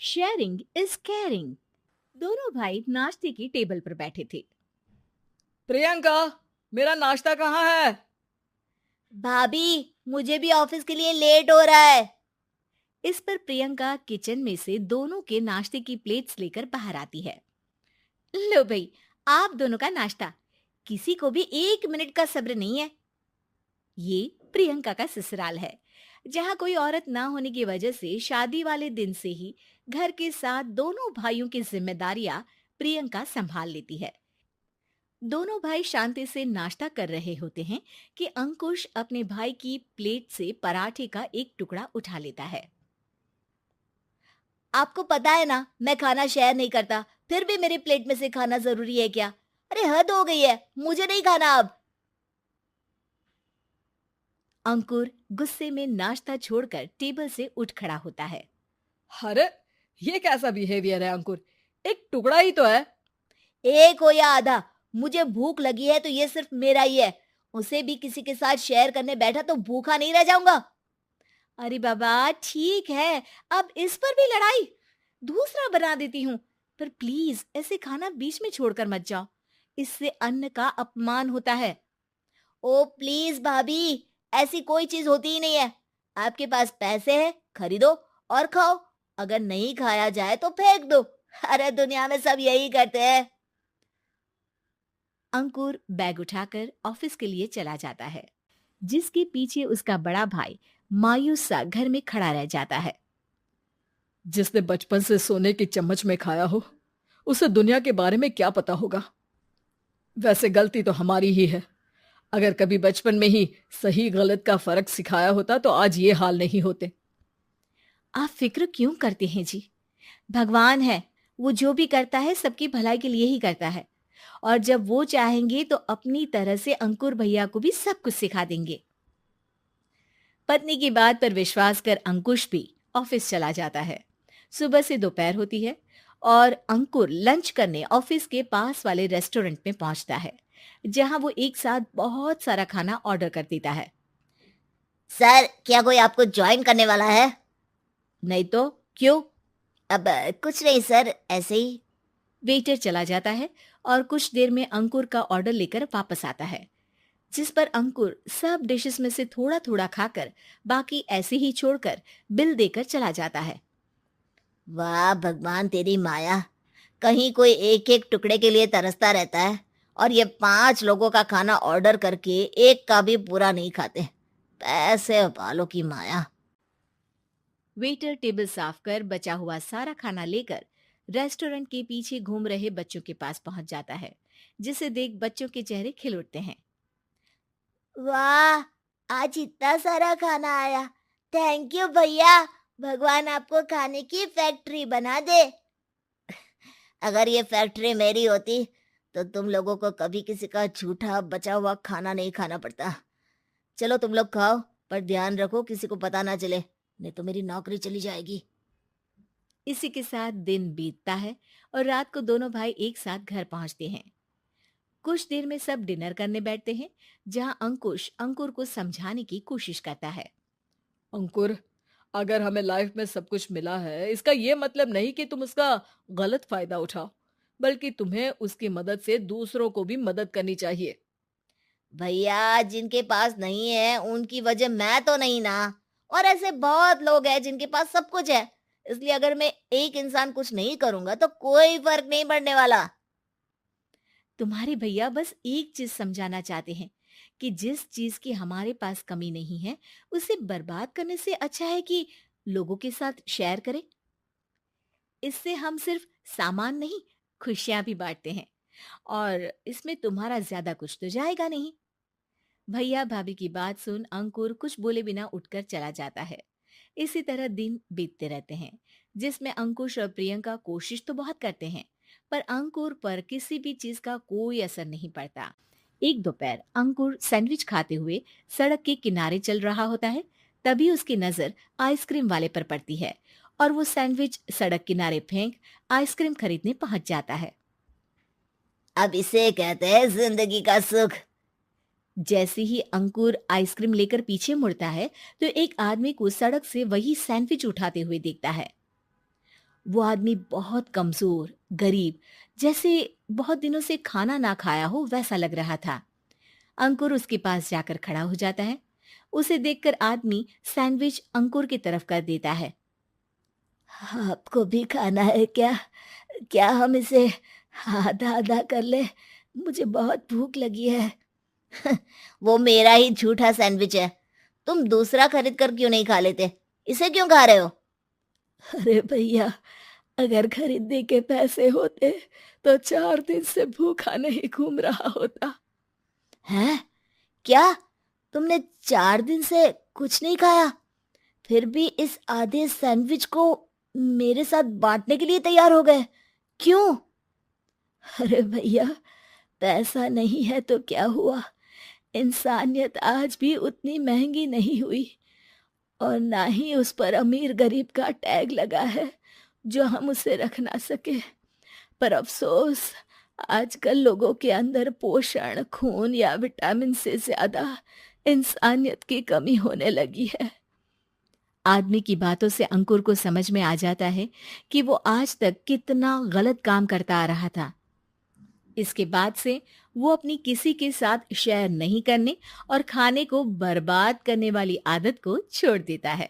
Sharing is caring. दोनों भाई नाश्ते की टेबल पर बैठे थे। प्रियंका, मेरा नाश्ता कहाँ है? भाभी, मुझे भी ऑफिस के लिए लेट हो रहा है। इस पर प्रियंका किचन में से दोनों के नाश्ते की प्लेट्स लेकर बाहर आती है। लो भाई, आप दोनों का नाश्ता। किसी को भी 1 मिनट का सब्र नहीं है। ये प्रियंका का ससुराल है, जहाँ कोई औरत ना होने की वजह से शादी वाले दिन से ही घर के साथ दोनों भाइयों की जिम्मेदारियां प्रियंका संभाल लेती है। दोनों भाई शांति से नाश्ता कर रहे होते हैं कि अंकुश अपने भाई की प्लेट से पराठे का एक टुकड़ा उठा लेता है। आपको पता है ना, मैं खाना शेयर नहीं करता, फिर भी मेरी प्लेट में से खाना जरूरी है क्या? अरे हद हो गई है, मुझे नहीं खाना अब। अंकुर गुस्से में नाश्ता छोड़कर टेबल से उठ खड़ा होता है। अरे, ये कैसा बिहेवियर है अंकुर? एक टुकड़ा ही तो है। एक हो या आधा, मुझे भूख लगी है तो ये सिर्फ मेरा ही है। उसे भी किसी के साथ शेयर करने बैठा तो भूखा नहीं रह जाऊंगा। अरे बाबा ठीक है, अब इस पर भी लड़ाई। दूसरा बना देती हूँ, पर प्लीज ऐसे खाना बीच में छोड़कर मत जाओ। इससे अन्न का अपमान होता है। ओ प्लीज भाभी, ऐसी कोई चीज होती ही नहीं है। आपके पास पैसे हैं, खरीदो और खाओ। अगर नहीं खाया जाए तो फेंक दो। अरे दुनिया में सब यही करते हैं। अंकुर बैग उठाकर ऑफिस के लिए चला जाता है, जिसके पीछे उसका बड़ा भाई मायूस सा घर में खड़ा रह जाता है। जिसने बचपन से सोने की चम्मच में खाया हो, उसे दुनिया के बारे में क्या पता होगा। वैसे गलती तो हमारी ही है। अगर कभी बचपन में ही सही गलत का फर्क सिखाया होता तो आज ये हाल नहीं होते। आप फिक्र क्यों करते हैं जी? भगवान है, वो जो भी करता है सबकी भलाई के लिए ही करता है। और जब वो चाहेंगे तो अपनी तरह से अंकुर भैया को भी सब कुछ सिखा देंगे। पत्नी की बात पर विश्वास कर अंकुश भी ऑफिस चला जाता है। सुबह से दोपहर होती है और अंकुर लंच करने ऑफिस के पास वाले रेस्टोरेंट में पहुंचता है, जहां वो एक साथ बहुत सारा खाना ऑर्डर कर देता है। सर, क्या कोई आपको ज्वाइन करने वाला है? नहीं तो क्यों? अब कुछ नहीं सर, ऐसे ही। वेटर चला जाता है और कुछ देर में अंकुर का ऑर्डर लेकर वापस आता है, जिस पर अंकुर सब डिशेस में से थोड़ा थोड़ा खाकर बाकी ऐसे ही छोड़कर बिल देकर चला जाता है। वाह भगवान, तेरी माया। कहीं कोई एक एक टुकड़े के लिए तरसता रहता है और ये 5 लोगों का खाना ऑर्डर करके एक का भी पूरा नहीं खाते। पैसे वालों की माया। वेटर टेबल साफ कर बचा हुआ सारा खाना लेकर रेस्टोरेंट के पीछे घूम रहे बच्चों के पास पहुंच जाता है, जिसे देख बच्चों के चेहरे खिल उठते हैं। वाह, आज इतना सारा खाना आया। थैंक यू भैया। भगवान आपको खाने की फैक्ट्री बना दे। अगर ये फैक्ट्री मेरी होती तो तुम लोगों को कभी किसी का झूठा बचा हुआ खाना नहीं खाना पड़ता। चलो तुम लोग खाओ, पर ध्यान रखो किसी को पता ना चले, नहीं तो मेरी नौकरी चली जाएगी। इसी के साथ दिन बीतता है और रात को दोनों भाई एक साथ घर पहुंचते हैं। कुछ देर में सब डिनर करने बैठते हैं, जहां अंकुश अंकुर को समझाने की कोशिश करता है। अंकुर, अगर हमें लाइफ में सब कुछ मिला है, इसका ये मतलब नहीं कि तुम उसका गलत फायदा उठाओ, बल्कि तुम्हें उसकी मदद से दूसरों को भी मदद करनी चाहिए। भैया, जिनके पास नहीं है उनकी वजह मैं तो नहीं ना। और ऐसे बहुत लोग हैं जिनके पास सब कुछ है। इसलिए अगर मैं एक इंसान कुछ नहीं करूंगा तो कोई फर्क नहीं पड़ने वाला। तुम्हारे भैया बस एक चीज समझाना चाहते हैं कि जिस चीज की हमारे पास कमी नहीं है, उसे बर्बाद करने से अच्छा है कि लोगों के साथ शेयर करें। इससे हम सिर्फ सामान नहीं, खुशियां भी बांटते हैं, और इसमें तुम्हारा ज्यादा कुछ तो जाएगा नहीं। भैया भाभी की बात सुन अंकुर कुछ बोले बिना उठकर चला जाता है। इसी तरह दिन बीतते रहते हैं, जिसमें अंकुश और प्रियंका कोशिश तो बहुत करते हैं, पर अंकुर पर किसी भी चीज का कोई असर नहीं पड़ता। एक दोपहर अंकुर सैंडविच खाते हुए सड़क के किनारे चल रहा होता है। तभी उसकी नजर आइसक्रीम वाले पर पड़ती है और वो सैंडविच सड़क किनारे फेंक आइसक्रीम खरीदने पहुंच जाता है। अब इसे कहते हैं जिंदगी का सुख। जैसे ही अंकुर आइसक्रीम लेकर पीछे मुड़ता है, तो एक आदमी को सड़क से वही सैंडविच उठाते हुए देखता है। वो आदमी बहुत कमजोर, गरीब, जैसे बहुत दिनों से खाना ना खाया हो वैसा लग रहा था। अंकुर उसके पास जाकर खड़ा हो जाता है। उसे देखकर आदमी सैंडविच अंकुर की तरफ कर देता है। आपको भी खाना है क्या? क्या हम इसे आधा आधा कर ले? मुझे बहुत भूख लगी है। वो मेरा ही झूठा सैंडविच है। तुम दूसरा खरीद कर क्यों नहीं खा लेते? इसे क्यों खा रहे हो? अरे भैया, अगर खरीदने के पैसे होते तो 4 दिन से भूखा नहीं घूम रहा होता। हैं? क्या? तुमने 4 दिन से कुछ नहीं खाया, फिर भी इस आधे सैंडविच को मेरे साथ बांटने के लिए तैयार हो गए? क्यों? अरे भैया, पैसा नहीं है तो क्या हुआ, इंसानियत आज भी उतनी महंगी नहीं हुई, और ना ही उस पर अमीर गरीब का टैग लगा है जो हम उसे रख ना सके। पर अफसोस, आजकल लोगों के अंदर पोषण, खून या विटामिन से ज्यादा इंसानियत की कमी होने लगी है। आदमी की बातों से अंकुर को समझ में आ जाता है कि वो आज तक कितना गलत काम करता आ रहा था। इसके बाद से वो अपनी किसी के साथ शेयर नहीं करने और खाने को बर्बाद करने वाली आदत को छोड़ देता है।